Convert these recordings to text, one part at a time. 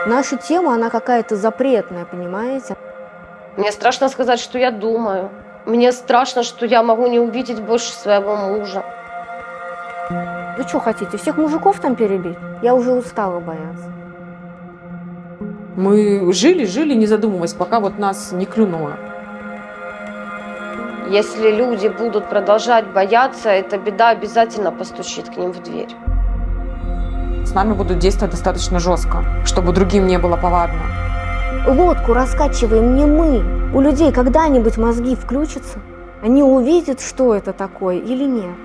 Наша тема, она какая-то запретная, понимаете? Мне страшно сказать, что я думаю. Мне страшно, что я могу не увидеть больше своего мужа. Вы что хотите, всех мужиков там перебить? Я уже устала бояться. Мы жили, не задумываясь, пока вот нас не клюнуло. Если люди будут продолжать бояться, эта беда обязательно постучит к ним в дверь. С нами будут действовать достаточно жестко, чтобы другим не было повадно. Лодку раскачиваем не мы. У людей когда-нибудь мозги включатся? Они увидят, что это такое или нет?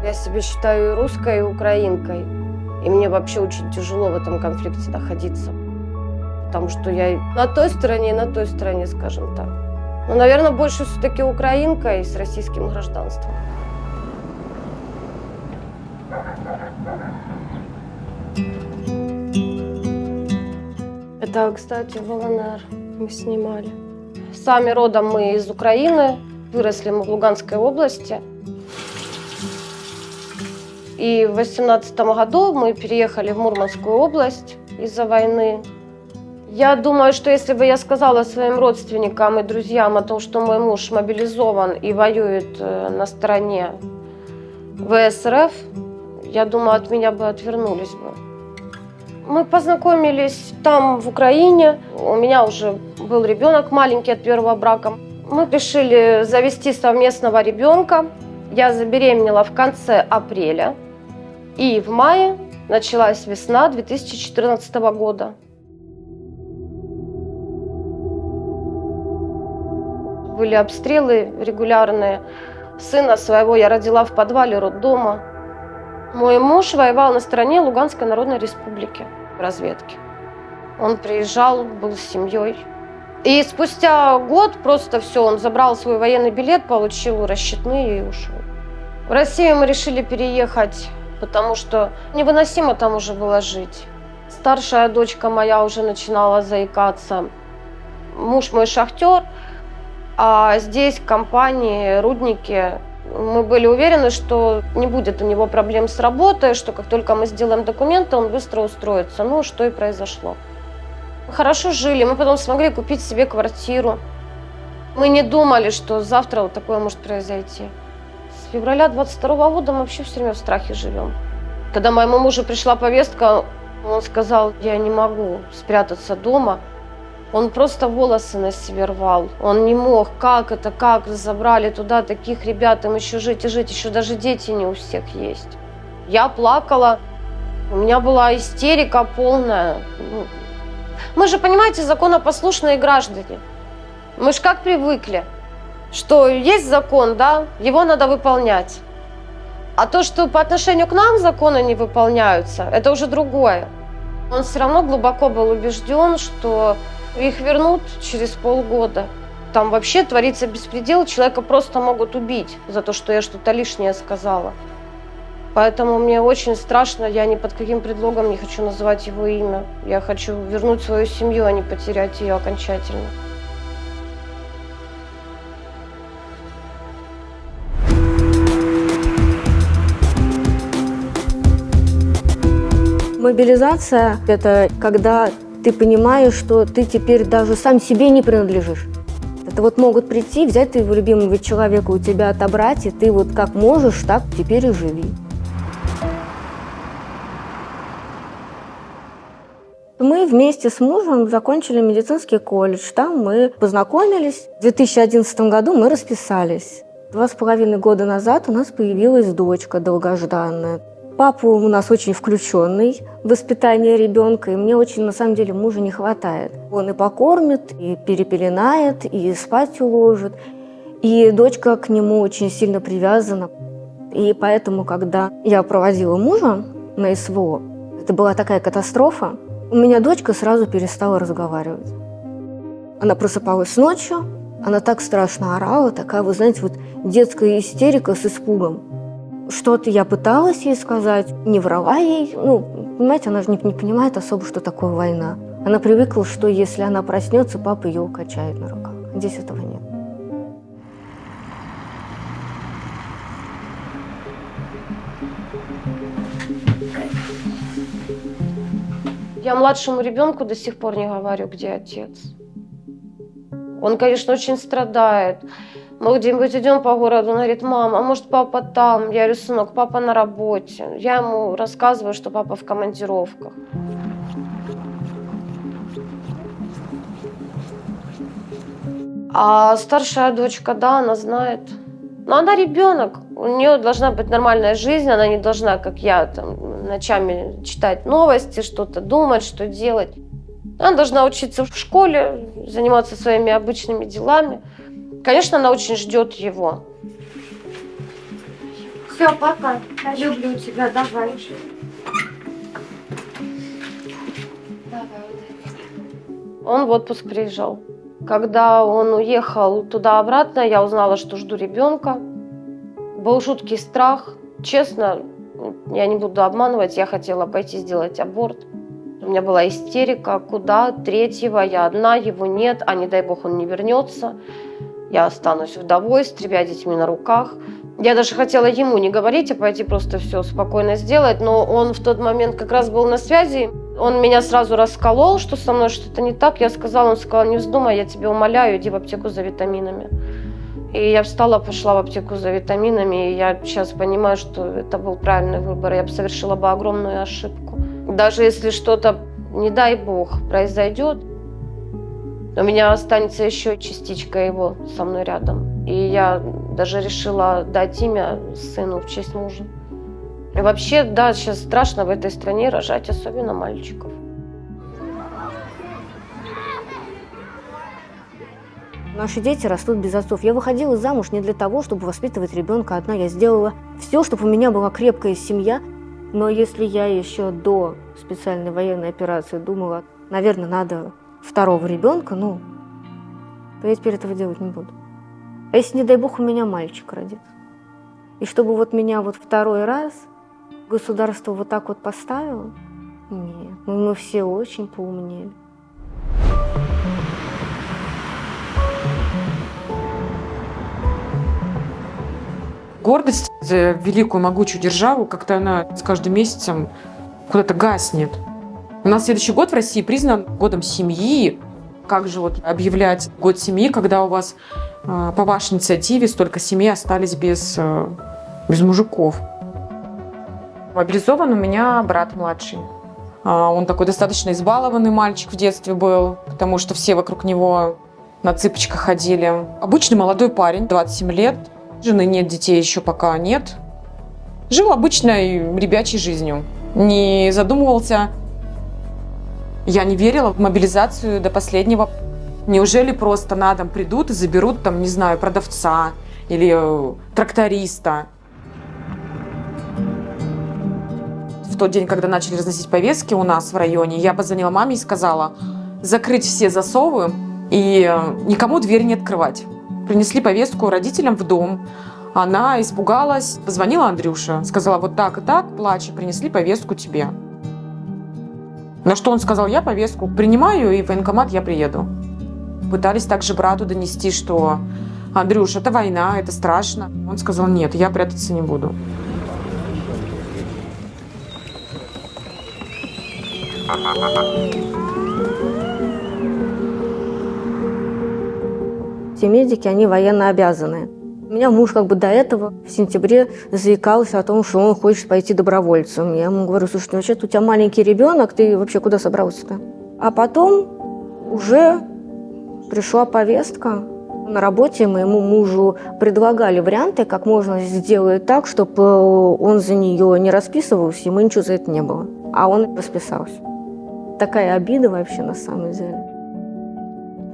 Я себя считаю и русской, и украинкой. И мне вообще очень тяжело в этом конфликте находиться. Потому что я и на той стороне, скажем так. Но, наверное, больше все-таки украинка и с российским гражданством. Это, кстати, в ЛНР мы снимали. Сами родом мы из Украины, выросли мы в Луганской области. И в 2018 году мы переехали в Мурманскую область из-за войны. Я думаю, что если бы я сказала своим родственникам и друзьям о том, что мой муж мобилизован и воюет на стороне ВС РФ, я думаю, от меня бы отвернулись бы. Мы познакомились там, в Украине. У меня уже был ребенок маленький от первого брака. Мы решили завести совместного ребенка. Я забеременела в конце апреля. И в мае началась весна 2014 года. Были обстрелы регулярные. Сына своего я родила в подвале роддома. Мой муж воевал на стороне Луганской Народной Республики в разведке. Он приезжал, был с семьей. И спустя год просто все, он забрал свой военный билет, получил расчетные и ушел. В Россию мы решили переехать, потому что невыносимо там уже было жить. Старшая дочка моя уже начинала заикаться. Муж мой шахтер, а здесь компании, рудники. Мы были уверены, что не будет у него проблем с работой, что как только мы сделаем документы, он быстро устроится. Ну, что и произошло. Мы хорошо жили, мы потом смогли купить себе квартиру. Мы не думали, что завтра вот такое может произойти. С февраля 22 года мы вообще все время в страхе живем. Когда моему мужу пришла повестка, он сказал, я не могу спрятаться дома. Он просто волосы на себе рвал. Он не мог. Как это, как забрали туда таких ребят, им еще жить и жить. Еще даже дети не у всех есть. Я плакала. У меня была истерика полная. Мы же, понимаете, законопослушные граждане. Мы же как привыкли, что есть закон, да, его надо выполнять. А то, что по отношению к нам законы не выполняются, это уже другое. Он все равно глубоко был убежден, что их вернут через полгода. Там вообще творится беспредел, человека просто могут убить за то, что я что-то лишнее сказала. Поэтому мне очень страшно, я ни под каким предлогом не хочу называть его имя. Я хочу вернуть свою семью, а не потерять ее окончательно. Мобилизация – это когда ты понимаешь, что ты теперь даже сам себе не принадлежишь. Это вот могут прийти, взять твоего любимого человека, у тебя отобрать, и ты вот как можешь, так теперь и живи. Мы вместе с мужем закончили медицинский колледж. Там мы познакомились. В 2011 году мы расписались. 2,5 года назад у нас появилась дочка долгожданная. Папа у нас очень включенный в воспитание ребенка, и мне очень, на самом деле, мужа не хватает. Он и покормит, и перепеленает, и спать уложит. И дочка к нему очень сильно привязана. И поэтому, когда я проводила мужа на СВО, это была такая катастрофа, у меня дочка сразу перестала разговаривать. Она просыпалась ночью, она так страшно орала, такая, вы знаете, вот детская истерика с испугом. Что-то я пыталась ей сказать, не врала ей. Ну, понимаете, она же не понимает особо, что такое война. Она привыкла, что если она проснется, папа ее укачает на руках. Здесь этого нет. Я младшему ребенку до сих пор не говорю, где отец. Он, конечно, очень страдает. Мы где-нибудь идем по городу, он говорит: мама, а может папа там? Я говорю: сынок, папа на работе. Я ему рассказываю, что папа в командировках. А старшая дочка, да, она знает. Но она ребенок, у нее должна быть нормальная жизнь, она не должна, как я, там, ночами читать новости, что-то думать, что делать. Она должна учиться в школе, заниматься своими обычными делами. Конечно, она очень ждет его. Все, пока. Я люблю тебя. Давай. Он в отпуск приезжал. Когда он уехал туда-обратно, я узнала, что жду ребенка. Был жуткий страх. Честно, я не буду обманывать, я хотела пойти сделать аборт. У меня была истерика. Куда? Третьего, я одна, его нет, а не дай бог он не вернется. Я останусь вдовой с 3 детьми на руках. Я даже хотела ему не говорить, а пойти просто все спокойно сделать. Но он в тот момент как раз был на связи. Он меня сразу расколол, что со мной что-то не так. Он сказал: не вздумай, я тебя умоляю, иди в аптеку за витаминами. И я встала, пошла в аптеку за витаминами. И я сейчас понимаю, что это был правильный выбор. Я бы совершила бы огромную ошибку. Даже если что-то, не дай бог, произойдет, у меня останется еще частичка его со мной рядом. И я даже решила дать имя сыну в честь мужа. И вообще, да, сейчас страшно в этой стране рожать, особенно мальчиков. Наши дети растут без отцов. Я выходила замуж не для того, чтобы воспитывать ребенка одна. Я сделала все, чтобы у меня была крепкая семья. Но если я еще до специальной военной операции думала, наверное, надо 2-го ребенка, то я теперь этого делать не буду. А если, не дай бог, у меня мальчик родится? И чтобы вот меня 2-й раз государство вот так вот поставило? Нет, мы все очень поумнели. Гордость за великую могучую державу, как-то она с каждым месяцем куда-то гаснет. У нас следующий год в России признан годом семьи. Как же объявлять год семьи, когда у вас по вашей инициативе столько семей остались без мужиков? Мобилизован у меня брат младший. Он такой достаточно избалованный мальчик в детстве был, потому что все вокруг него на цыпочках ходили. Обычный молодой парень, 27 лет. Жены нет, детей еще пока нет. Жил обычной ребячей жизнью. Не задумывался. Я не верила в мобилизацию до последнего. Неужели просто на дом придут и заберут, не знаю, продавца или тракториста? В тот день, когда начали разносить повестки у нас в районе, я позвонила маме и сказала: закрыть все засовы и никому дверь не открывать. Принесли повестку родителям в дом. Она испугалась, позвонила Андрюше, сказала: вот так и так, плача, принесли повестку тебе. На что он сказал: я повестку принимаю, и в военкомат я приеду. Пытались также брату донести, что: Андрюш, это война, это страшно. Он сказал: нет, я прятаться не буду. Все медики, они военно обязаны. У меня муж до этого в сентябре заикался о том, что он хочет пойти добровольцем. Я ему говорю: слушай, вообще-то у тебя маленький ребенок, ты вообще куда собрался-то? А потом уже пришла повестка. На работе моему мужу предлагали варианты, как можно сделать так, чтобы он за нее не расписывался, и мы ничего за это не было. А он расписался. Такая обида вообще на самом деле.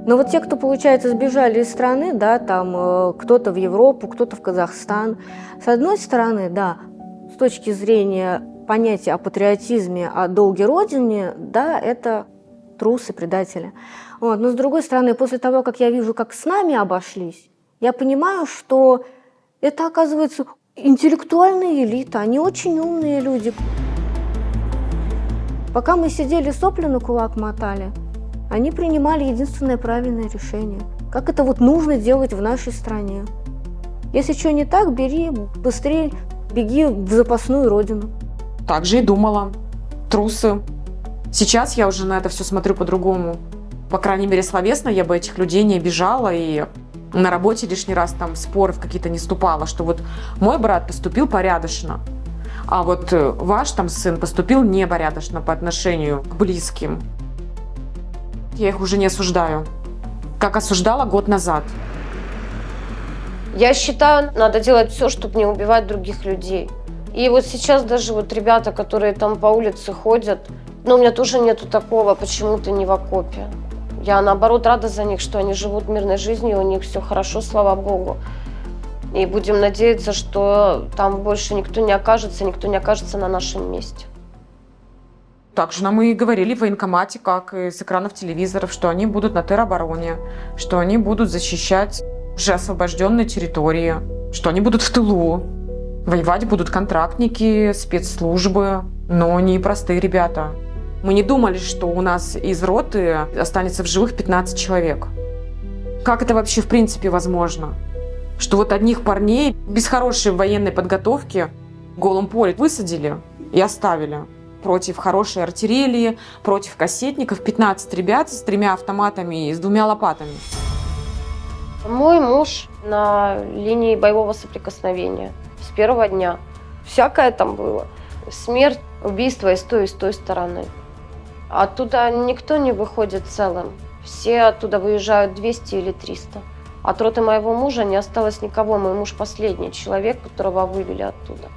Но те, кто, получается, сбежали из страны, кто-то в Европу, кто-то в Казахстан, с одной стороны, с точки зрения понятия о патриотизме, о долге Родине, это трусы, предатели. Но с другой стороны, после того, как я вижу, как с нами обошлись, я понимаю, что это, оказывается, интеллектуальная элита, они очень умные люди. Пока мы сидели, сопли на кулак мотали, они принимали единственное правильное решение. Как это вот нужно делать в нашей стране. Если что не так, бери, быстрее беги в запасную родину. Так же и думала. Трусы. Сейчас я уже на это все смотрю по-другому. По крайней мере, словесно я бы этих людей не обижала и на работе лишний раз там в споры в какие-то не вступала, что вот мой брат поступил порядочно, а вот ваш там сын поступил непорядочно по отношению к близким. Я их уже не осуждаю, как осуждала год назад. Я считаю, надо делать все, чтобы не убивать других людей. И вот сейчас даже вот ребята, которые там по улице ходят, у меня тоже нету такого, почему ты не в окопе. Я, наоборот, рада за них, что они живут мирной жизнью, у них все хорошо, слава богу. И будем надеяться, что там больше никто не окажется на нашем месте. Также нам и говорили в военкомате, как и с экранов телевизоров, что они будут на теробороне, что они будут защищать уже освобожденные территории, что они будут в тылу. Воевать будут контрактники, спецслужбы, но не простые ребята. Мы не думали, что у нас из роты останется в живых 15 человек. Как это вообще в принципе возможно? Что вот одних парней без хорошей военной подготовки в голом поле высадили и оставили против хорошей артиллерии, против кассетников 15 ребят с 3 автоматами и с 2 лопатами. Мой муж на линии боевого соприкосновения с первого дня. Всякое там было. Смерть, убийство и с той стороны. Оттуда никто не выходит целым. Все оттуда выезжают 200 или 300. От роты моего мужа не осталось никого. Мой муж последний человек, которого вывели оттуда.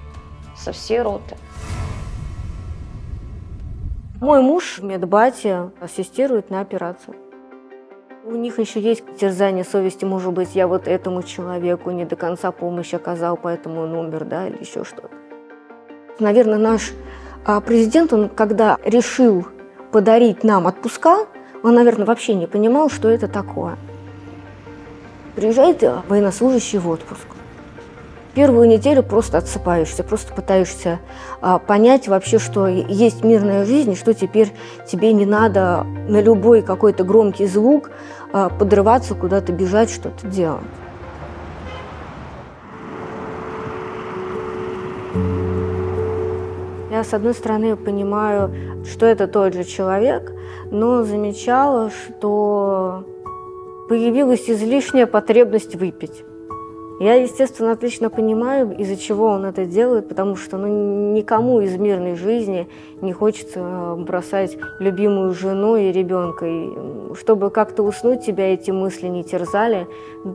Со всей роты. Мой муж в медбате ассистирует на операцию. У них еще есть терзание совести, может быть, я вот этому человеку не до конца помощь оказал, поэтому он умер, да, или еще что-то. Наверное, наш президент, он когда решил подарить нам отпуска, он, наверное, вообще не понимал, что это такое. Приезжает военнослужащий в отпуск. Первую неделю просто отсыпаешься, просто пытаешься понять вообще, что есть мирная жизнь, и что теперь тебе не надо на любой какой-то громкий звук подрываться, куда-то бежать, что-то делать. Я, с одной стороны, понимаю, что это тот же человек, но замечала, что появилась излишняя потребность выпить. Я, естественно, отлично понимаю, из-за чего он это делает, потому что никому из мирной жизни не хочется бросать любимую жену и ребенка. И чтобы как-то уснуть, тебя эти мысли не терзали,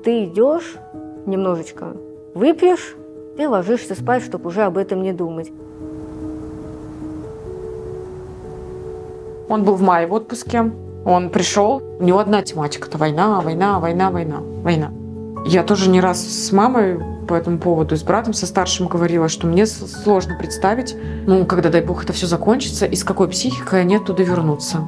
ты идешь немножечко, выпьешь, ты ложишься спать, чтобы уже об этом не думать. Он был в мае в отпуске, он пришел, у него одна тематика – это война, война, война, война, война. Я тоже не раз с мамой по этому поводу, с братом, со старшим говорила, что мне сложно представить, когда, дай бог, это все закончится, и с какой психикой они оттуда вернутся.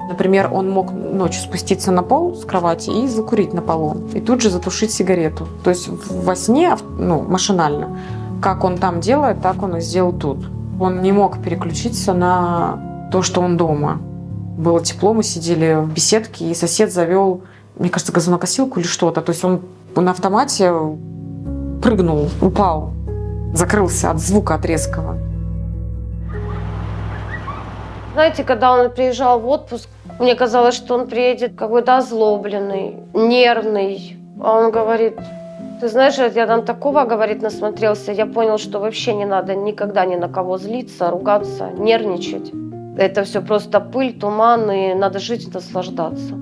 Например, он мог ночью спуститься на пол с кровати и закурить на полу, и тут же затушить сигарету. То есть во сне, машинально, как он там делает, так он и сделал тут. Он не мог переключиться на то, что он дома. Было тепло, мы сидели в беседке, и сосед завел, мне кажется, газонокосилку или что-то. То есть он на автомате прыгнул, упал, закрылся от звука, от резкого. Знаете, когда он приезжал в отпуск, мне казалось, что он приедет какой-то озлобленный, нервный. А он говорит: ты знаешь, я там такого, говорит, насмотрелся, я понял, что вообще не надо никогда ни на кого злиться, ругаться, нервничать. Это все просто пыль, туман, и надо жить и наслаждаться.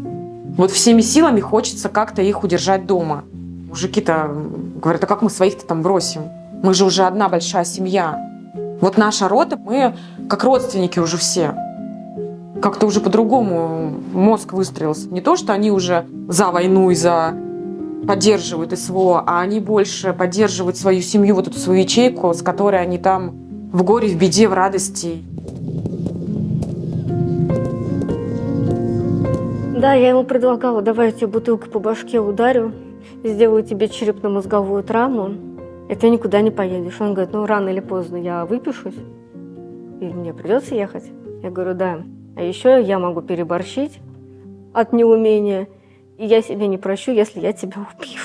Вот всеми силами хочется как-то их удержать дома. Мужики-то говорят: а как мы своих-то там бросим? Мы же уже одна большая семья. Вот наша рота, мы как родственники уже все. Как-то уже по-другому мозг выстроился. Не то, что они уже за войну и за поддерживают СВО, а они больше поддерживают свою семью, вот эту свою ячейку, с которой они там в горе, в беде, в радости. Да, я ему предлагала: давай я тебе бутылкой по башке ударю, сделаю тебе черепно-мозговую травму, и ты никуда не поедешь. Он говорит: рано или поздно я выпишусь, и мне придется ехать. Я говорю, да. А еще я могу переборщить от неумения, и я себе не прощу, если я тебя убью.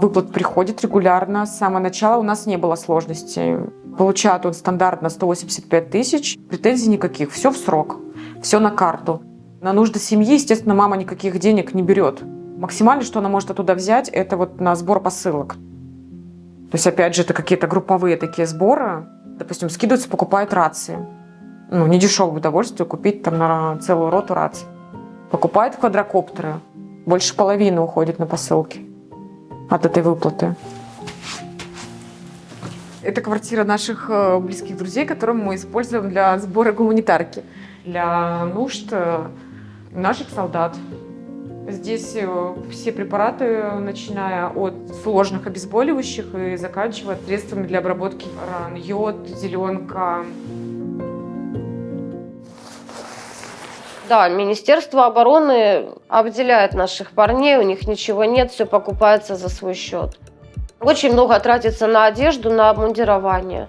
Выплат приходит регулярно. С самого начала у нас не было сложностей. Получает он стандартно 185 тысяч. Претензий никаких. Все в срок. Все на карту. На нужды семьи, естественно, мама никаких денег не берет. Максимально, что она может оттуда взять, это вот на сбор посылок. То есть, опять же, это какие-то групповые такие сборы. Допустим, скидываются, покупают рации. Ну, недешевое удовольствие купить там на целую роту раций. Покупают квадрокоптеры. Больше половины уходит на посылки от этой выплаты. Это квартира наших близких друзей, которую мы используем для сбора гуманитарки. Для нужд наших солдат. Здесь все препараты, начиная от сложных обезболивающих и заканчивая средствами для обработки ран. Йод, зеленка. Да, Министерство обороны обделяет наших парней, у них ничего нет, все покупается за свой счет. Очень много тратится на одежду, на обмундирование.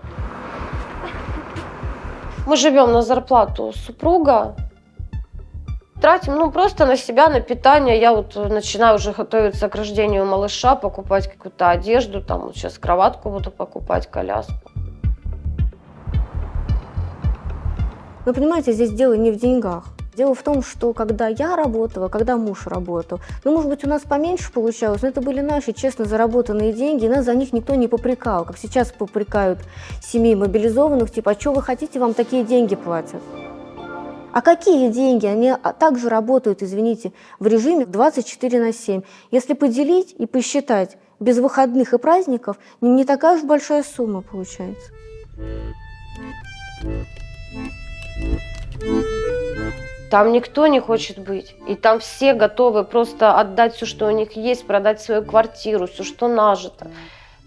Мы живем на зарплату супруга, тратим просто на себя, на питание. Я вот начинаю уже готовиться к рождению малыша, покупать какую-то одежду, там вот сейчас кроватку буду покупать, коляску. Но понимаете, здесь дело не в деньгах. Дело в том, что когда я работала, когда муж работал, может быть, у нас поменьше получалось, но это были наши честно заработанные деньги, и нас за них никто не попрекал, как сейчас попрекают семей мобилизованных, типа, а что вы хотите, вам такие деньги платят? А какие деньги? Они также работают, извините, в режиме 24/7. Если поделить и посчитать без выходных и праздников, не такая уж большая сумма получается. Там никто не хочет быть. И там все готовы просто отдать все, что у них есть, продать свою квартиру, все, что нажито.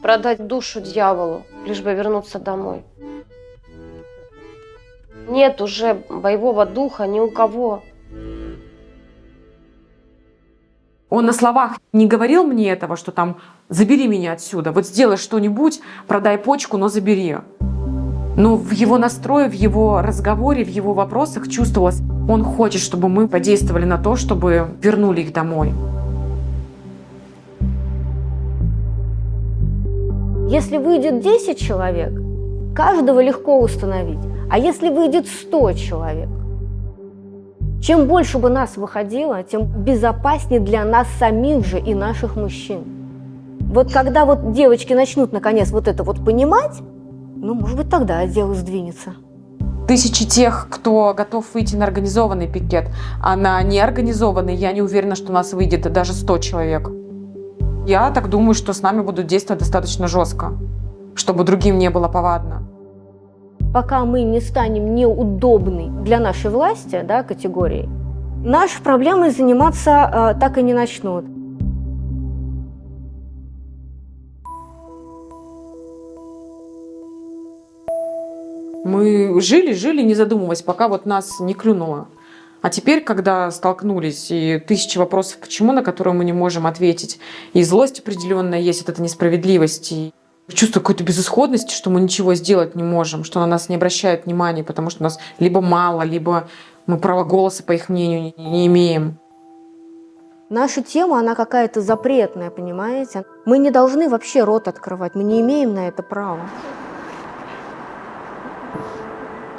Продать душу дьяволу, лишь бы вернуться домой. Нет уже боевого духа ни у кого. Он на словах не говорил мне этого, что там «забери меня отсюда, вот сделай что-нибудь, продай почку, но забери». Но в его настрое, в его разговоре, в его вопросах чувствовалось, он хочет, чтобы мы подействовали на то, чтобы вернули их домой. Если выйдет 10 человек, каждого легко установить. А если выйдет 100 человек? Чем больше бы нас выходило, тем безопаснее для нас самих же и наших мужчин. Вот когда вот девочки начнут наконец вот это вот понимать, может быть, тогда отдел сдвинется. Тысячи тех, кто готов выйти на организованный пикет, а на неорганизованный, я не уверена, что у нас выйдет даже 100 человек. Я так думаю, что с нами будут действовать достаточно жестко, чтобы другим не было повадно. Пока мы не станем неудобной для нашей власти, категорией, наши проблемы заниматься так и не начнут. Мы жили, не задумываясь, пока вот нас не клюнуло. А теперь, когда столкнулись, и тысячи вопросов почему, на которые мы не можем ответить, и злость определенная есть, вот эта несправедливость, и чувство какой-то безысходности, что мы ничего сделать не можем, что на нас не обращают внимания, потому что нас либо мало, либо мы права голоса, по их мнению, не имеем. Наша тема, она какая-то запретная, понимаете? Мы не должны вообще рот открывать, мы не имеем на это права.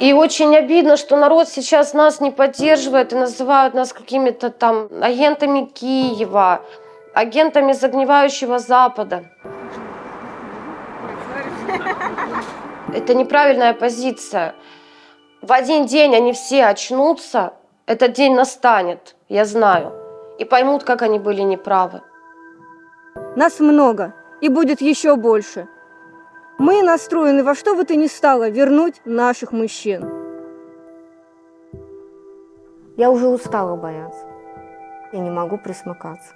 И очень обидно, что народ сейчас нас не поддерживает и называют нас какими-то там агентами Киева, агентами загнивающего Запада. Это неправильная позиция. В один день они все очнутся, этот день настанет, я знаю, и поймут, как они были неправы. Нас много, и будет еще больше. Мы настроены во что бы то ни стало вернуть наших мужчин. Я уже устала бояться. Я не могу присмыкаться.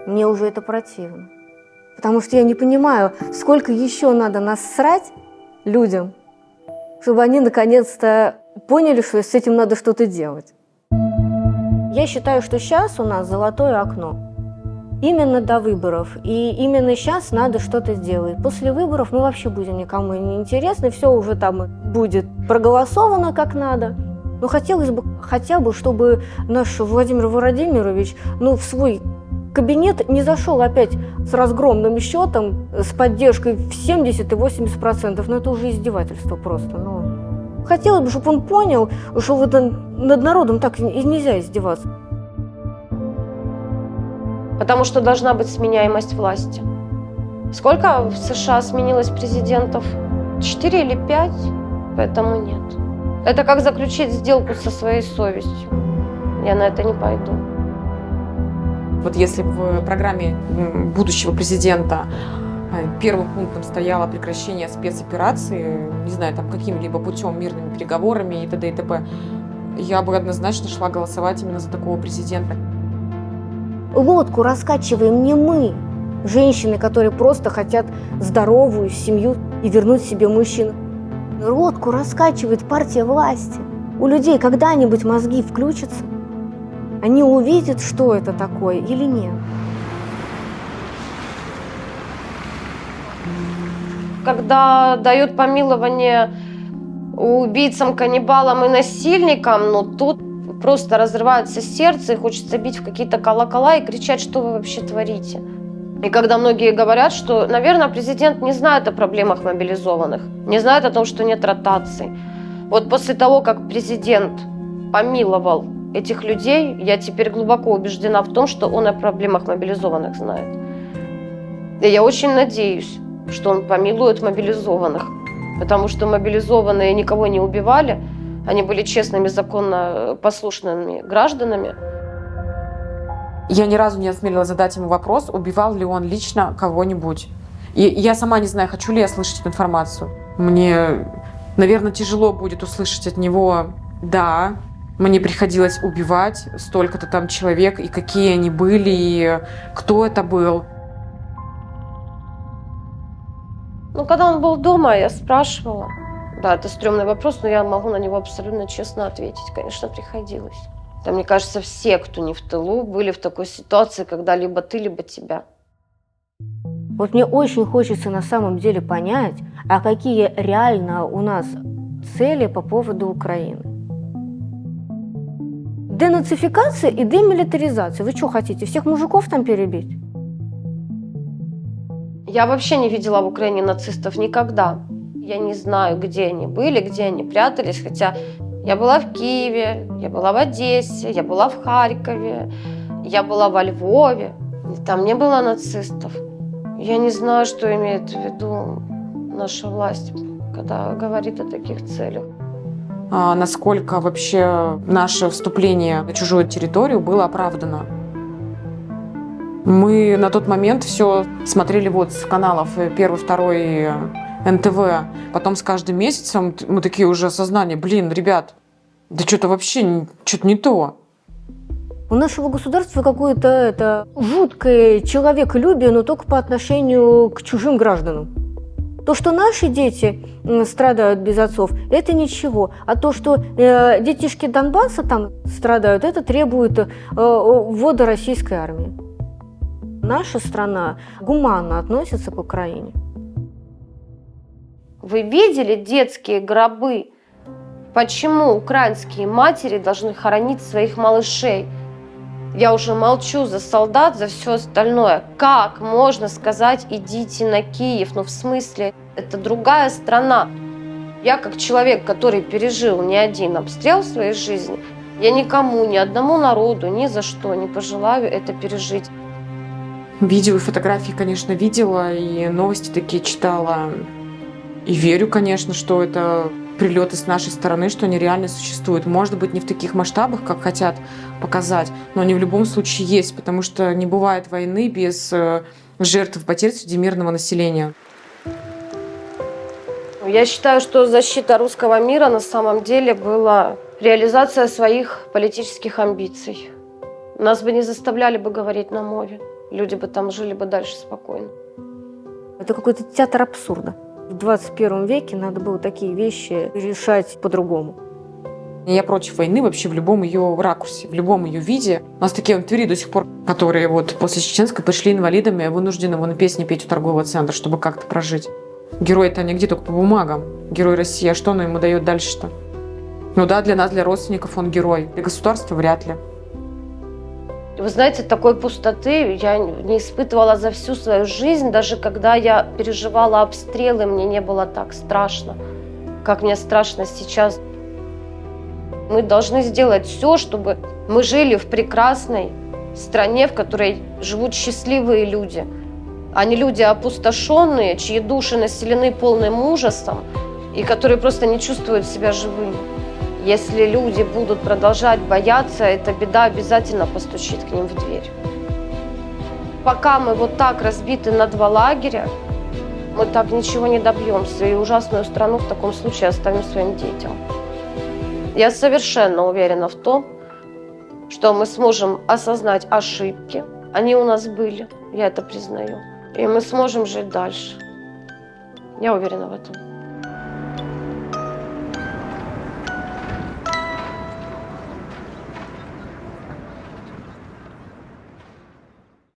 Мне уже это противно. Потому что я не понимаю, сколько еще надо насрать людям, чтобы они наконец-то поняли, что с этим надо что-то делать. Я считаю, что сейчас у нас золотое окно. именно до выборов. И именно сейчас надо что-то сделать. После выборов мы вообще будем никому не интересны, все уже там будет проголосовано как надо. Но хотелось бы хотя бы, чтобы наш Владимир Владимирович в свой кабинет не зашел опять с разгромным счетом, с поддержкой в 70 и 80%. Это уже издевательство просто. Хотелось бы, чтобы он понял, что над народом так и нельзя издеваться. Потому что должна быть сменяемость власти. Сколько в США сменилось президентов? 4 или 5? Поэтому нет. Это как заключить сделку со своей совестью. Я на это не пойду. Вот если в программе будущего президента первым пунктом стояло прекращение спецоперации, не знаю, там каким-либо путем, мирными переговорами и т.д. и т.п., я бы однозначно шла голосовать именно за такого президента. Лодку раскачиваем не мы, женщины, которые просто хотят здоровую семью и вернуть себе мужчину. Лодку раскачивает партия власти. У людей когда-нибудь мозги включатся? Они увидят, что это такое или нет? Когда дают помилование убийцам, каннибалам и насильникам, тут просто разрывается сердце и хочется бить в какие-то колокола и кричать, что вы вообще творите. И когда многие говорят, что, наверное, президент не знает о проблемах мобилизованных, не знает о том, что нет ротаций. Вот после того, как президент помиловал этих людей, я теперь глубоко убеждена в том, что он о проблемах мобилизованных знает. И я очень надеюсь, что он помилует мобилизованных, потому что мобилизованные никого не убивали, они были честными, законно послушными гражданами. Я ни разу не осмелилась задать ему вопрос, убивал ли он лично кого-нибудь. И я сама не знаю, хочу ли я слышать эту информацию. Мне, наверное, тяжело будет услышать от него: да, мне приходилось убивать столько-то там человек, и какие они были, и кто это был. Когда он был дома, я спрашивала. Да, это стрёмный вопрос, но я могу на него абсолютно честно ответить. Конечно, приходилось. Да, мне кажется, все, кто не в тылу, были в такой ситуации, когда либо ты, либо тебя. Вот мне очень хочется на самом деле понять, а какие реально у нас цели по поводу Украины. Денацификация и демилитаризация. Вы что хотите, всех мужиков там перебить? Я вообще не видела в Украине нацистов никогда. Я не знаю, где они были, где они прятались, хотя я была в Киеве, я была в Одессе, я была в Харькове, я была во Львове. И там не было нацистов. Я не знаю, что имеет в виду наша власть, когда говорит о таких целях. Насколько вообще наше вступление на чужую территорию было оправдано? Мы на тот момент все смотрели с каналов 1, 2 НТВ. Потом с каждым месяцем мы такие уже осознания: ребят, да что-то вообще что-то не то. У нашего государства какое-то жуткое человеколюбие, но только по отношению к чужим гражданам. То, что наши дети страдают без отцов, это ничего. А то, что детишки Донбасса там страдают, это требует ввода российской армии. Наша страна гуманно относится к Украине. Вы видели детские гробы? Почему украинские матери должны хоронить своих малышей? Я уже молчу за солдат, за все остальное. Как можно сказать: идите на Киев? В смысле, это другая страна. Я как человек, который пережил не один обстрел в своей жизни, я никому, ни одному народу, ни за что не пожелаю это пережить. Видео и фотографии, конечно, видела, и новости такие читала. И верю, конечно, что это прилеты с нашей стороны, что они реально существуют. Может быть, не в таких масштабах, как хотят показать, но они в любом случае есть, потому что не бывает войны без жертв и потерь среди мирного населения. Я считаю, что защита русского мира на самом деле была реализация своих политических амбиций. Нас бы не заставляли бы говорить на мове. Люди бы там жили бы дальше спокойно. Это какой-то театр абсурда. В 21 веке надо было такие вещи решать по-другому. Я против войны вообще в любом ее ракурсе, в любом ее виде. У нас такие в Твери до сих пор, которые вот после чеченской пришли инвалидами, вынуждены вон песни петь у торгового центра, чтобы как-то прожить. Герой-то они где только по бумагам. Герой России, а что он ему дает дальше-то? Ну да, для нас, для родственников он герой. Для государства вряд ли. Вы знаете, такой пустоты я не испытывала за всю свою жизнь. Даже когда я переживала обстрелы, мне не было так страшно, как мне страшно сейчас. Мы должны сделать все, чтобы мы жили в прекрасной стране, в которой живут счастливые люди, а не люди опустошенные, чьи души населены полным ужасом и которые просто не чувствуют себя живыми. Если люди будут продолжать бояться, эта беда обязательно постучит к ним в дверь. Пока мы вот так разбиты на два лагеря, мы так ничего не добьемся, и ужасную страну в таком случае оставим своим детям. Я совершенно уверена в том, что мы сможем осознать ошибки. Они у нас были, я это признаю. И мы сможем жить дальше. Я уверена в этом.